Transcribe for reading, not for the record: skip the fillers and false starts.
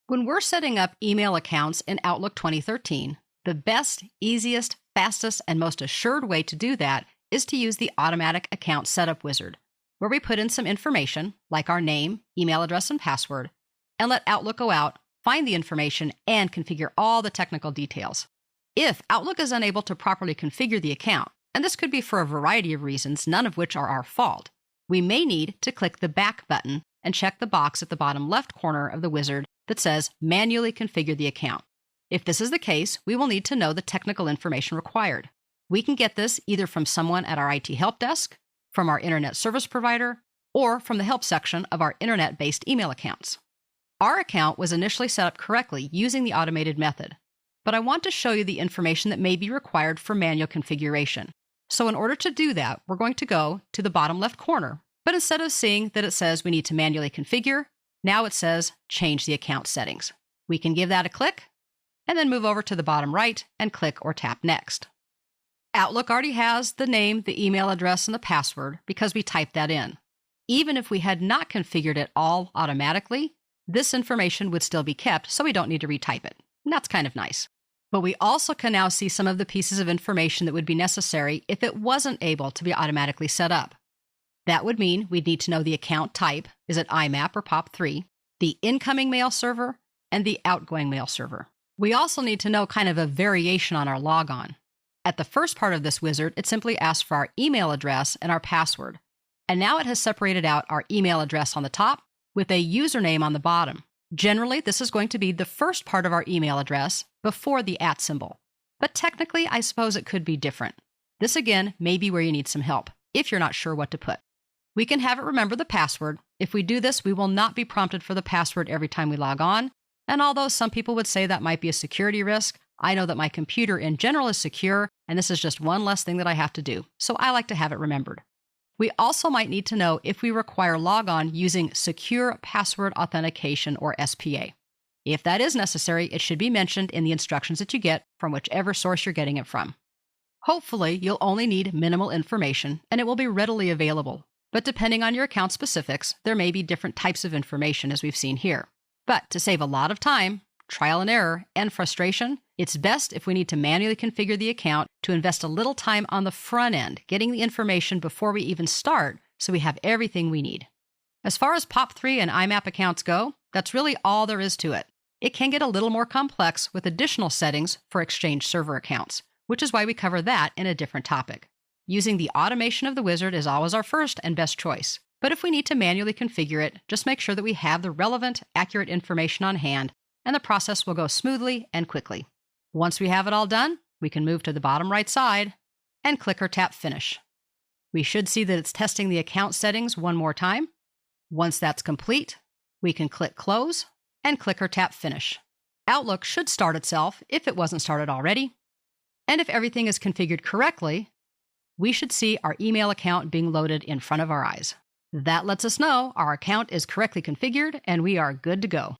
When we're setting up email accounts in Outlook 2013, the best, easiest, fastest, and most assured way to do that is to use the Automatic Account Setup Wizard, where we put in some information, like our name, email address, and password, and let Outlook go out, find the information, and configure all the technical details. If Outlook is unable to properly configure the account, and this could be for a variety of reasons, none of which are our fault, we may need to click the Back button and check the box at the bottom left corner of the wizard that says Manually Configure the Account. If this is the case, we will need to know the technical information required. We can get this either from someone at our IT help desk, from our internet service provider, or from the help section of our internet-based email accounts. Our account was initially set up correctly using the automated method, but I want to show you the information that may be required for manual configuration. So in order to do that, we're going to go to the bottom left corner, but instead of seeing that it says we need to manually configure, now it says change the account settings. We can give that a click, and then move over to the bottom right and click or tap Next. Outlook already has the name, the email address, and the password because we typed that in. Even if we had not configured it all automatically, this information would still be kept, so we don't need to retype it. And that's kind of nice. But we also can now see some of the pieces of information that would be necessary if it wasn't able to be automatically set up. That would mean we'd need to know the account type, is it IMAP or POP3, the incoming mail server, and the outgoing mail server. We also need to know kind of a variation on our logon. At the first part of this wizard, it simply asks for our email address and our password. And now it has separated out our email address on the top with a username on the bottom. Generally, this is going to be the first part of our email address before the @ symbol. But technically, I suppose it could be different. This again may be where you need some help, if you're not sure what to put. We can have it remember the password. If we do this, we will not be prompted for the password every time we log on. And although some people would say that might be a security risk, I know that my computer in general is secure, and this is just one less thing that I have to do. So I like to have it remembered. We also might need to know if we require logon using Secure Password Authentication or SPA. If that is necessary, it should be mentioned in the instructions that you get from whichever source you're getting it from. Hopefully, you'll only need minimal information, and it will be readily available. But depending on your account specifics, there may be different types of information as we've seen here. But to save a lot of time, trial and error, and frustration, it's best if we need to manually configure the account to invest a little time on the front end, getting the information before we even start so we have everything we need. As far as POP3 and IMAP accounts go, that's really all there is to it. It can get a little more complex with additional settings for Exchange server accounts, which is why we cover that in a different topic. Using the automation of the wizard is always our first and best choice. But if we need to manually configure it, just make sure that we have the relevant, accurate information on hand, and the process will go smoothly and quickly. Once we have it all done, we can move to the bottom right side and click or tap Finish. We should see that it's testing the account settings one more time. Once that's complete, we can click Close and click or tap Finish. Outlook should start itself if it wasn't started already. And if everything is configured correctly, we should see our email account being loaded in front of our eyes. That lets us know our account is correctly configured and we are good to go.